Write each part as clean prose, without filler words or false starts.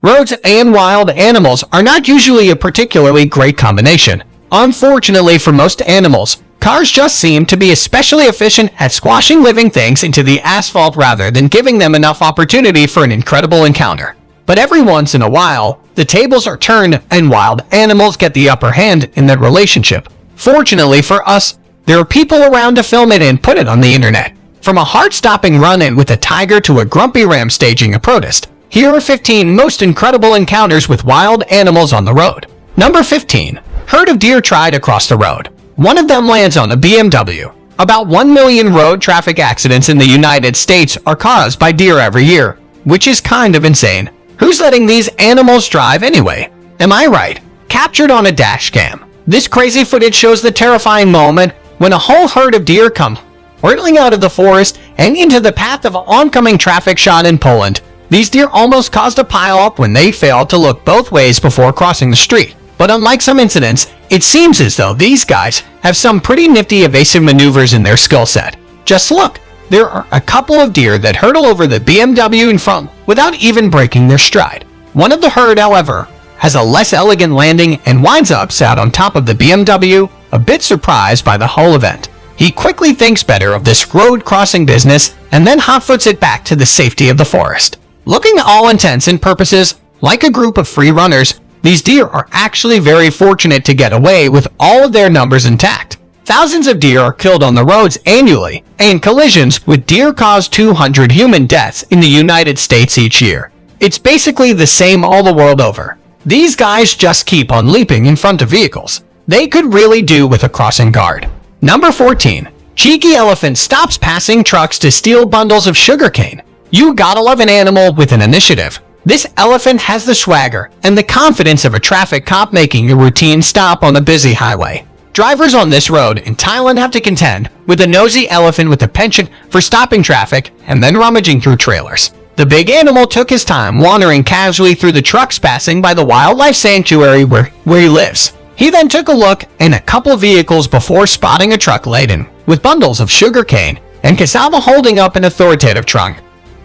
Roads and wild animals are not usually a particularly great combination. Unfortunately for most animals, cars just seem to be especially efficient at squashing living things into the asphalt rather than giving them enough opportunity for an incredible encounter. But every once in a while, the tables are turned and wild animals get the upper hand in that relationship. Fortunately for us, there are people around to film it and put it on the internet. From a heart-stopping run-in with a tiger to a grumpy ram staging a protest, here are 15 most incredible encounters with wild animals on the road. Number 15. Herd of deer tried across the road. One of them lands on a BMW. About 1 million road traffic accidents in the United States are caused by deer every year, which is kind of insane. Who's letting these animals drive anyway? Am I right? Captured on a dash cam. This crazy footage shows the terrifying moment when a whole herd of deer come hurtling out of the forest and into the path of oncoming traffic shot in Poland. These deer almost caused a pile-up when they failed to look both ways before crossing the street. But unlike some incidents, it seems as though these guys have some pretty nifty evasive maneuvers in their skill set. Just look, there are a couple of deer that hurtle over the BMW in front without even breaking their stride. One of the herd, however, has a less elegant landing and winds up sat on top of the BMW, a bit surprised by the whole event. He quickly thinks better of this road crossing business and then hotfoots it back to the safety of the forest. Looking at all intents and purposes like a group of free runners, these deer are actually very fortunate to get away with all of their numbers intact. Thousands of deer are killed on the roads annually, and collisions with deer cause 200 human deaths in the United States each year. It's basically the same all the world over. These guys just keep on leaping in front of vehicles. They could really do with a crossing guard. Number 14. Cheeky elephant stops passing trucks to steal bundles of sugarcane. You gotta love an animal with an initiative. This elephant has the swagger and the confidence of a traffic cop making a routine stop on a busy highway. Drivers on this road in Thailand have to contend with a nosy elephant with a penchant for stopping traffic and then rummaging through trailers. The big animal took his time wandering casually through the trucks passing by the wildlife sanctuary where he lives. He then took a look in a couple vehicles before spotting a truck laden with bundles of sugarcane and cassava holding up an authoritative trunk.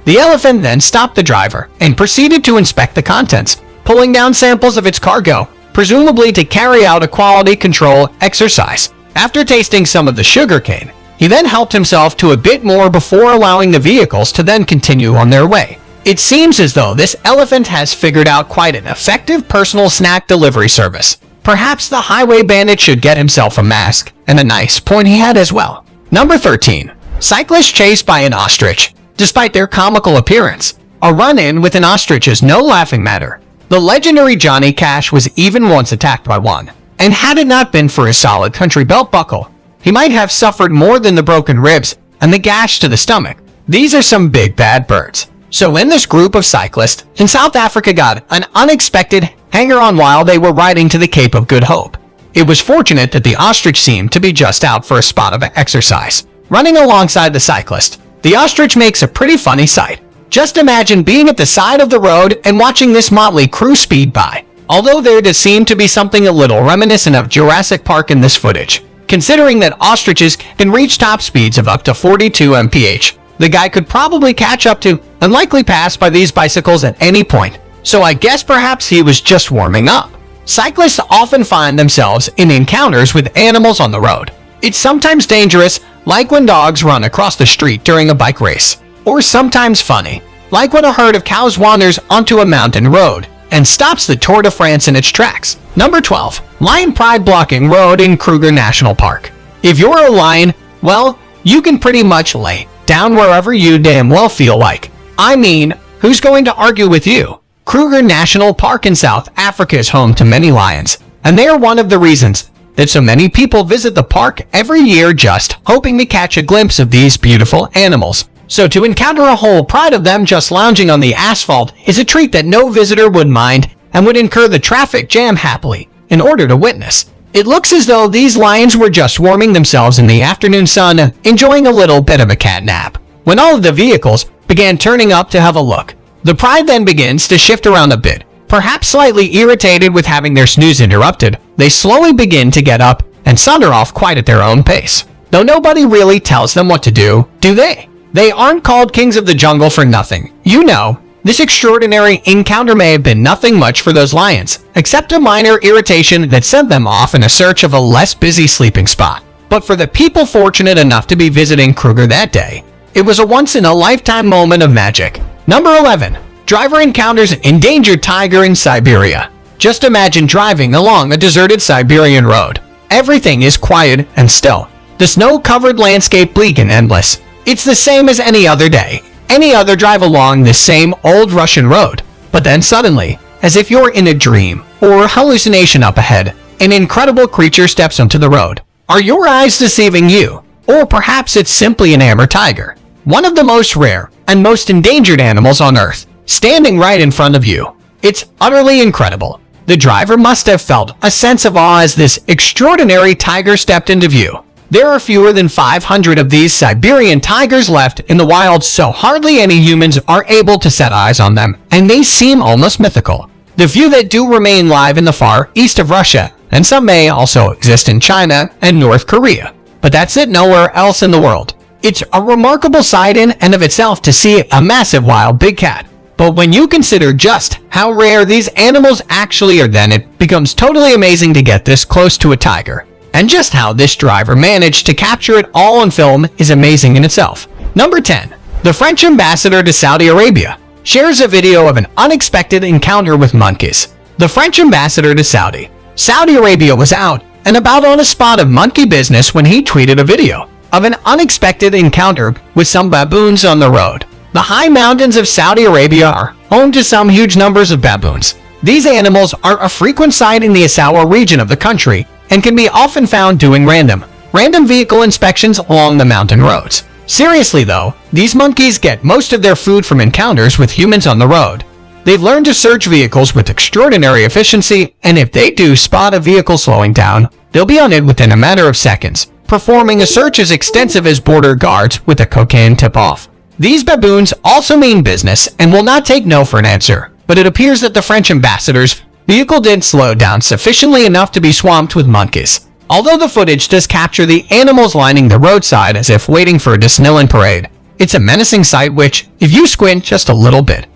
The elephant then stopped the driver and proceeded to inspect the contents, pulling down samples of its cargo, presumably to carry out a quality control exercise. After tasting some of the sugarcane, he then helped himself to a bit more before allowing the vehicles to then continue on their way. It seems as though this elephant has figured out quite an effective personal snack delivery service. Perhaps the highway bandit should get himself a mask and a nice pointy hat as well. Number 13. Cyclist chased by an ostrich. Despite their comical appearance, a run-in with an ostrich is no laughing matter. The legendary Johnny Cash was even once attacked by one, and had it not been for his solid country belt buckle, he might have suffered more than the broken ribs and the gash to the stomach. These are some big bad birds. So when this group of cyclists in South Africa got an unexpected hanger-on while they were riding to the Cape of Good Hope, it was fortunate that the ostrich seemed to be just out for a spot of exercise. Running alongside the cyclist, the ostrich makes a pretty funny sight. Just imagine being at the side of the road and watching this motley crew speed by. Although there does seem to be something a little reminiscent of Jurassic Park in this footage. Considering that ostriches can reach top speeds of up to 42 mph, the guy could probably catch up to and likely pass by these bicycles at any point. So I guess perhaps he was just warming up. Cyclists often find themselves in encounters with animals on the road. It's sometimes dangerous, like when dogs run across the street during a bike race. Or sometimes funny, like when a herd of cows wanders onto a mountain road and stops the Tour de France in its tracks. Number 12. Lion pride blocking road in Kruger National Park. If you're a lion, well, you can pretty much lay down wherever you damn well feel like. I mean, who's going to argue with you? Kruger National Park in South Africa is home to many lions, and they are one of the reasons that so many people visit the park every year just hoping to catch a glimpse of these beautiful animals. So to encounter a whole pride of them just lounging on the asphalt is a treat that no visitor would mind and would incur the traffic jam happily in order to witness. It looks as though these lions were just warming themselves in the afternoon sun, enjoying a little bit of a cat nap. When all of the vehicles began turning up to have a look, the pride then begins to shift around a bit. Perhaps slightly irritated with having their snooze interrupted, they slowly begin to get up and saunter off quite at their own pace. Though nobody really tells them what to do they? They aren't called kings of the jungle for nothing. You know, This extraordinary encounter may have been nothing much for those lions, except a minor irritation that sent them off in a search of a less busy sleeping spot. But for the people fortunate enough to be visiting Kruger that day, it was a once-in-a-lifetime moment of magic. Number 11. Driver encounters endangered tiger in Siberia. Just imagine driving along a deserted Siberian road. Everything is quiet and still. The snow-covered landscape bleak and endless. It's the same as any other day, any other drive along this same old Russian road. But then suddenly, as if you're in a dream or hallucination up ahead, an incredible creature steps onto the road. Are your eyes deceiving you? Or perhaps it's simply an amber tiger, one of the most rare and most endangered animals on Earth, standing right in front of you. It's utterly incredible. The driver must have felt a sense of awe as this extraordinary tiger stepped into view. There are fewer than 500 of these Siberian tigers left in the wild, so hardly any humans are able to set eyes on them, and they seem almost mythical. The few that do remain live in the far east of Russia, and some may also exist in China and North Korea. But that's it, nowhere else in the world. It's a remarkable sight in and of itself to see a massive wild big cat. But when you consider just how rare these animals actually are, then it becomes totally amazing to get this close to a tiger. And just how this driver managed to capture it all on film is amazing in itself. Number 10. The French ambassador to Saudi Arabia shares a video of an unexpected encounter with monkeys. The French ambassador to Saudi Arabia was out and about on a spot of monkey business when he tweeted a video of an unexpected encounter with some baboons on the road. The high mountains of Saudi Arabia are home to some huge numbers of baboons. These animals are a frequent sight in the Asawa region of the country and can be often found doing random vehicle inspections along the mountain roads. Seriously though, these monkeys get most of their food from encounters with humans on the road. They've learned to search vehicles with extraordinary efficiency, and if they do spot a vehicle slowing down, they'll be on it within a matter of seconds, performing a search as extensive as border guards with a cocaine tip-off. These baboons also mean business and will not take no for an answer, but it appears that the French ambassador's vehicle didn't slow down sufficiently enough to be swamped with monkeys. Although the footage does capture the animals lining the roadside as if waiting for a Disneyland parade, it's a menacing sight which, if you squint just a little bit,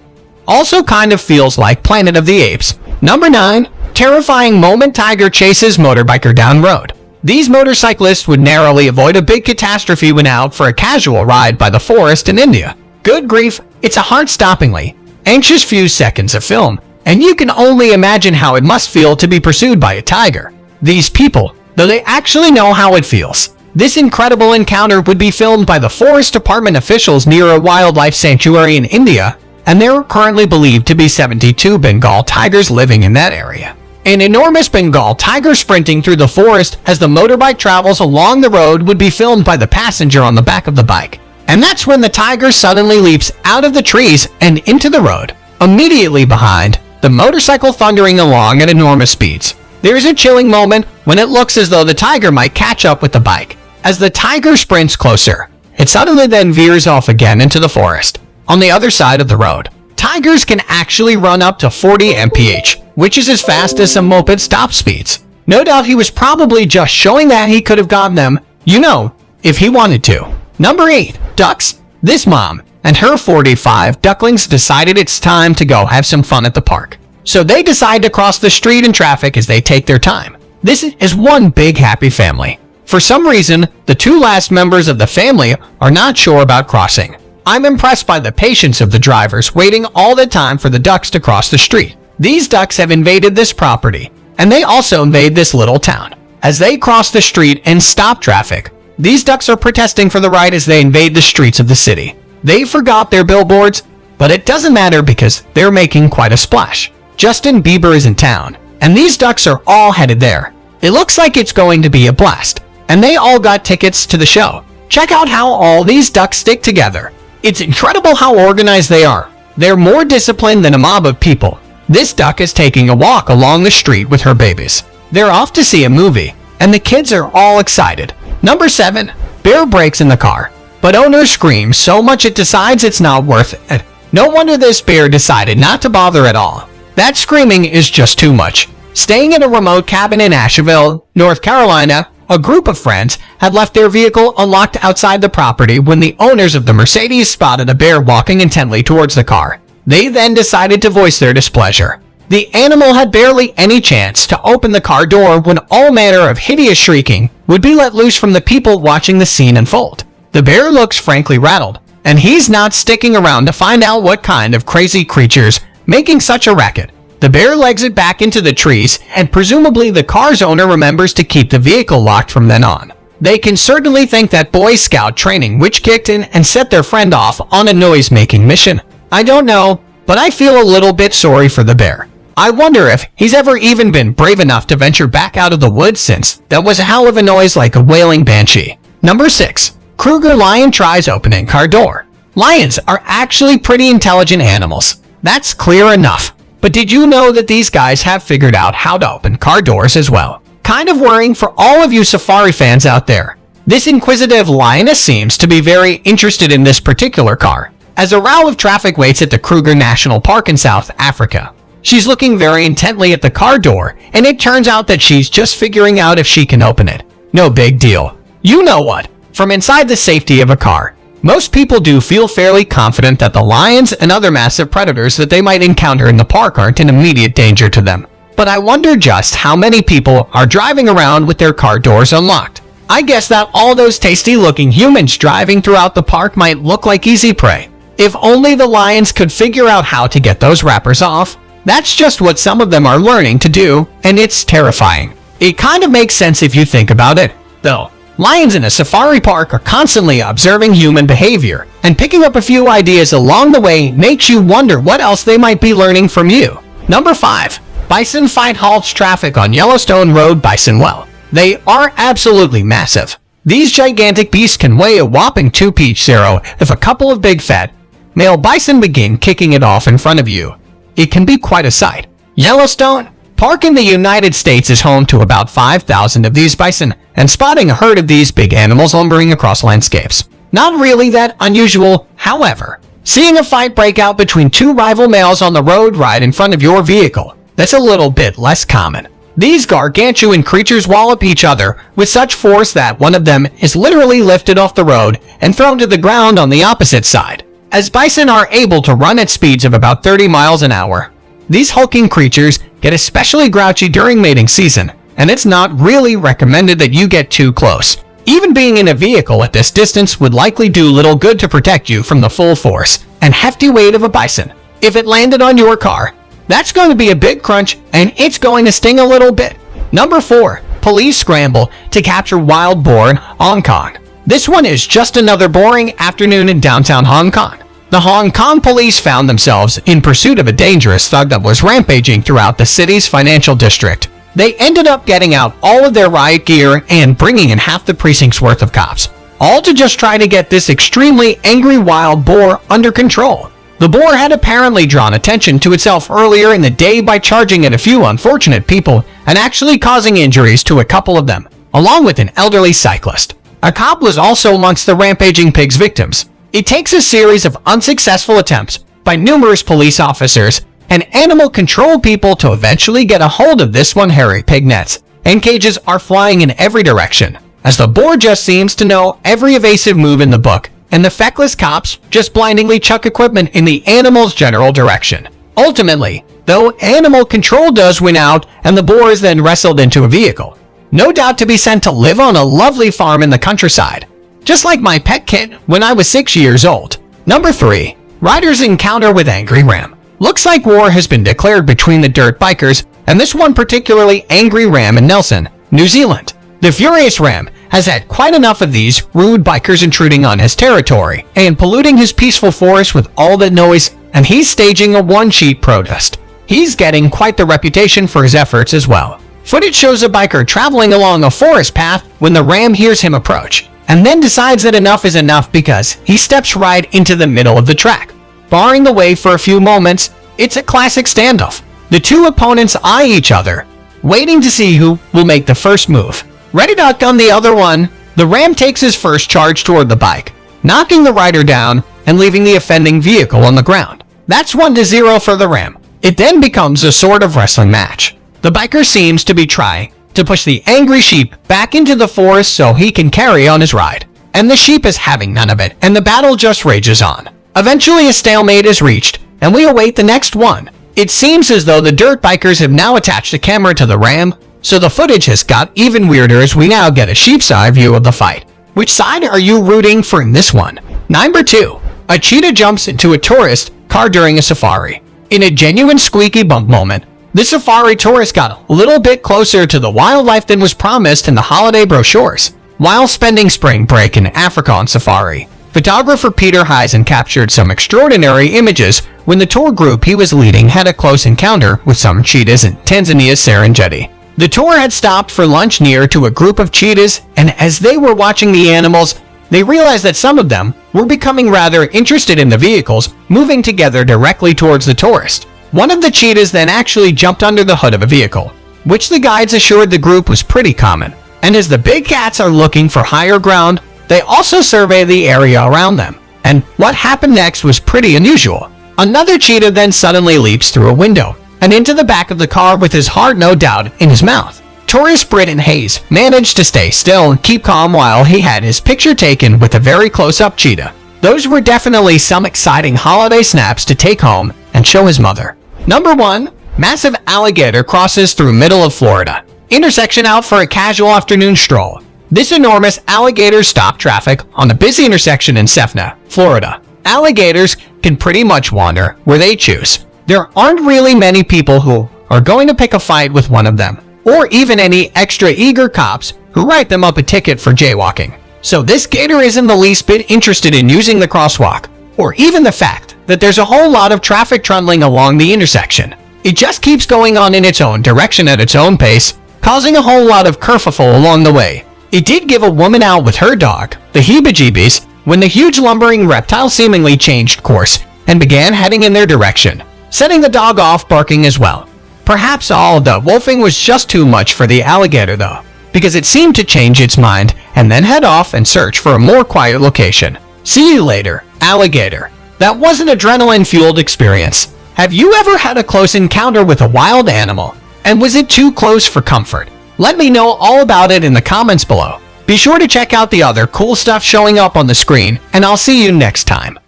also kind of feels like Planet of the Apes. Number 9. Terrifying moment: tiger chases motorbiker down road. These motorcyclists would narrowly avoid a big catastrophe when out for a casual ride by the forest in India. Good grief, it's a heart-stoppingly anxious few seconds of film, and you can only imagine how it must feel to be pursued by a tiger. These people, though they actually know how it feels. This incredible encounter would be filmed by the Forest Department officials near a wildlife sanctuary in India, and there are currently believed to be 72 Bengal tigers living in that area. An enormous Bengal tiger sprinting through the forest as the motorbike travels along the road would be filmed by the passenger on the back of the bike. And that's when the tiger suddenly leaps out of the trees and into the road, immediately behind the motorcycle thundering along at enormous speeds. There is a chilling moment when it looks as though the tiger might catch up with the bike. As the tiger sprints closer, it suddenly then veers off again into the forest. On the other side of the road, tigers can actually run up to 40 mph, which is as fast as some moped stop speeds. No doubt he was probably just showing that he could have gotten them, if he wanted to. Number 8. Ducks. This mom and her 45 ducklings decided it's time to go have some fun at the park. So they decide to cross the street in traffic as they take their time. This is one big happy family. For some reason, the two last members of the family are not sure about crossing. I'm impressed by the patience of the drivers waiting all the time for the ducks to cross the street. These ducks have invaded this property, and they also invade this little town. As they cross the street and stop traffic, these ducks are protesting for the right as they invade the streets of the city. They forgot their billboards, but it doesn't matter because they're making quite a splash. Justin Bieber is in town, and these ducks are all headed there. It looks like it's going to be a blast, and they all got tickets to the show. Check out how all these ducks stick together. It's incredible how organized they are. They're more disciplined than a mob of people. This duck is taking a walk along the street with her babies. They're off to see a movie, and the kids are all excited. Number 7. Bear breaks in the car, but owner screams so much it decides it's not worth it. No wonder this bear decided not to bother at all. That screaming is just too much. Staying in a remote cabin in Asheville, North Carolina, a group of friends had left their vehicle unlocked outside the property when the owners of the Mercedes spotted a bear walking intently towards the car. They then decided to voice their displeasure. The animal had barely any chance to open the car door when all manner of hideous shrieking would be let loose from the people watching the scene unfold. The bear looks frankly rattled, and he's not sticking around to find out what kind of crazy creatures making such a racket. The bear legs it back into the trees, and presumably the car's owner remembers to keep the vehicle locked from then on. They can certainly thank that Boy Scout training which kicked in and set their friend off on a noise-making mission. I don't know, but I feel a little bit sorry for the bear. I wonder if he's ever even been brave enough to venture back out of the woods since that was a hell of a noise like a wailing banshee. Number 6. Kruger lion tries opening car door. Lions are actually pretty intelligent animals. That's clear enough. But did you know that these guys have figured out how to open car doors as well? Kind of worrying for all of you safari fans out there. This inquisitive lioness seems to be very interested in this particular car, as a row of traffic waits at the Kruger National Park in South Africa. She's looking very intently at the car door, and it turns out that she's just figuring out if she can open it. No big deal. You know what? From inside the safety of a car, most people do feel fairly confident that the lions and other massive predators that they might encounter in the park aren't in immediate danger to them. But I wonder just how many people are driving around with their car doors unlocked. I guess that all those tasty-looking humans driving throughout the park might look like easy prey. If only the lions could figure out how to get those wrappers off. That's just what some of them are learning to do, and it's terrifying. It kind of makes sense if you think about it, though. Lions in a safari park are constantly observing human behavior, and picking up a few ideas along the way makes you wonder what else they might be learning from you. Number 5. Bison fight halts traffic on Yellowstone Road. Bison, well, they are absolutely massive. These gigantic beasts can weigh a whopping 2.0 if a couple of big fat male bison begin kicking it off in front of you. It can be quite a sight. Yellowstone Park in the United States is home to about 5,000 of these bison, and spotting a herd of these big animals lumbering across landscapes. Not really that unusual, however. Seeing a fight break out between two rival males on the road right in front of your vehicle, that's a little bit less common. These gargantuan creatures wallop each other with such force that one of them is literally lifted off the road and thrown to the ground on the opposite side. As bison are able to run at speeds of about 30 miles an hour, these hulking creatures get especially grouchy during mating season, and it's not really recommended that you get too close. Even being in a vehicle at this distance would likely do little good to protect you from the full force and hefty weight of a bison. If it landed on your car, that's going to be a big crunch, and it's going to sting a little bit. Number 4. Police scramble to capture wild boar in Hong Kong. This one is just another boring afternoon in downtown Hong Kong. The Hong Kong police found themselves in pursuit of a dangerous thug that was rampaging throughout the city's financial district. They ended up getting out all of their riot gear and bringing in half the precinct's worth of cops, all to just try to get this extremely angry wild boar under control. The boar had apparently drawn attention to itself earlier in the day by charging at a few unfortunate people and actually causing injuries to a couple of them, along with an elderly cyclist. A cop was also amongst the rampaging pig's victims. It takes a series of unsuccessful attempts by numerous police officers and animal control people to eventually get a hold of this one. Hairy pig nets and cages are flying in every direction, as the boar just seems to know every evasive move in the book, and the feckless cops just blindingly chuck equipment in the animal's general direction. Ultimately, though, animal control does win out, and the boar is then wrestled into a vehicle, no doubt to be sent to live on a lovely farm in the countryside, just like my pet kit when I was 6 years old. Number 3. Riders encounter with angry ram. Looks like war has been declared between the dirt bikers and this one particularly angry ram in Nelson, New Zealand. The furious ram has had quite enough of these rude bikers intruding on his territory and polluting his peaceful forest with all the noise, and he's staging a one-sheet protest. He's getting quite the reputation for his efforts as well. Footage shows a biker traveling along a forest path when the ram hears him approach, and then decides that enough is enough because he steps right into the middle of the track, barring the way for a few moments. It's a classic standoff. The two opponents eye each other, waiting to see who will make the first move. Ready to outgun the other one, the ram takes his first charge toward the bike, knocking the rider down and leaving the offending vehicle on the ground. That's 1-0 for the ram. It then becomes a sort of wrestling match. The biker seems to be trying to push the angry sheep back into the forest so he can carry on his ride, and the sheep is having none of it, and the battle just rages on. Eventually a stalemate is reached, and we await the next one. It seems as though the dirt bikers have now attached a camera to the ram, so the footage has got even weirder as we now get a sheep's eye view of the fight. Which side are you rooting for in this one? Number 2. A cheetah jumps into a tourist car during a safari. In a genuine squeaky bump moment, the safari tourist got a little bit closer to the wildlife than was promised in the holiday brochures. While spending spring break in Africa on safari, photographer Peter Heisen captured some extraordinary images when the tour group he was leading had a close encounter with some cheetahs in Tanzania's Serengeti. The tour had stopped for lunch near to a group of cheetahs, and as they were watching the animals, they realized that some of them were becoming rather interested in the vehicles moving together directly towards the tourist. One of the cheetahs then actually jumped under the hood of a vehicle, which the guides assured the group was pretty common. And as the big cats are looking for higher ground, they also survey the area around them. And what happened next was pretty unusual. Another cheetah then suddenly leaps through a window and into the back of the car with his heart no doubt in his mouth. Tourist Britton Hayes managed to stay still and keep calm while he had his picture taken with a very close-up cheetah. Those were definitely some exciting holiday snaps to take home and show his mother. Number 1. Massive alligator crosses through middle of Florida. Intersection out for a casual afternoon stroll. This enormous alligator stopped traffic on a busy intersection in Sefna, Florida. Alligators can pretty much wander where they choose. There aren't really many people who are going to pick a fight with one of them, or even any extra eager cops who write them up a ticket for jaywalking. So this gator isn't the least bit interested in using the crosswalk, or even the fact that there's a whole lot of traffic trundling along the intersection. It just keeps going on in its own direction at its own pace, causing a whole lot of kerfuffle along the way. It did give a woman out with her dog the heebie-jeebies when the huge lumbering reptile seemingly changed course and began heading in their direction, setting the dog off barking as well. Perhaps all the wolfing was just too much for the alligator though, because it seemed to change its mind and then head off and search for a more quiet location. See you later, alligator. That was an adrenaline-fueled experience. Have you ever had a close encounter with a wild animal? And was it too close for comfort? Let me know all about it in the comments below. Be sure to check out the other cool stuff showing up on the screen, and I'll see you next time.